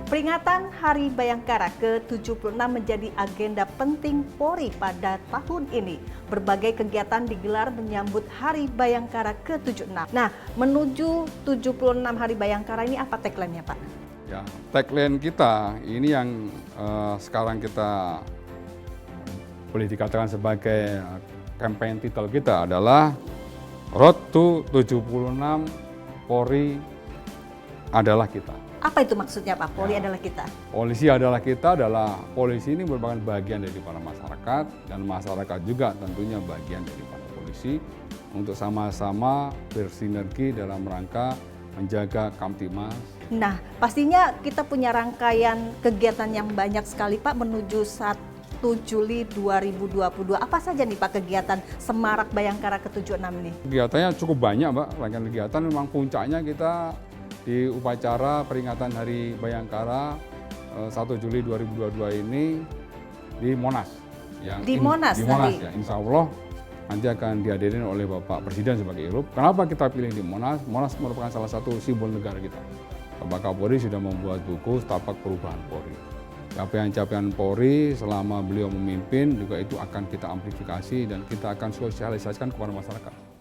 Peringatan Hari Bayangkara ke-76 menjadi agenda penting Polri pada tahun ini. Berbagai kegiatan digelar menyambut Hari Bayangkara ke-76. Nah, menuju 76 Hari Bayangkara ini apa tagline-nya, Pak? Ya, tagline kita ini yang sekarang kita boleh dikatakan sebagai campaign title kita adalah Road to 76 Polri adalah kita. Apa itu maksudnya, Pak? Polri adalah kita. Polisi adalah kita polisi ini merupakan bagian dari para masyarakat dan masyarakat juga tentunya bagian dari para polisi untuk sama-sama bersinergi dalam rangka menjaga Kamtimas. Nah, pastinya kita punya rangkaian kegiatan yang banyak sekali, Pak, menuju 1 Juli 2022. Apa saja nih, Pak, kegiatan Semarak Bayangkara ke-76 ini? Kegiatannya cukup banyak, Mbak. Rangkaian kegiatan memang puncaknya kita di upacara peringatan Hari Bayangkara 1 Juli 2022 ini di Monas. Di Monas nanti? Ya, insya Allah nanti akan dihadirin oleh Bapak Presiden sebagai irup. Kenapa kita pilih di Monas? Monas merupakan salah satu simbol negara kita. Bapak Kapolri sudah membuat buku Tapak Perubahan Polri. Capaian-capaian Polri selama beliau memimpin juga itu akan kita amplifikasi dan kita akan sosialisasikan kepada masyarakat.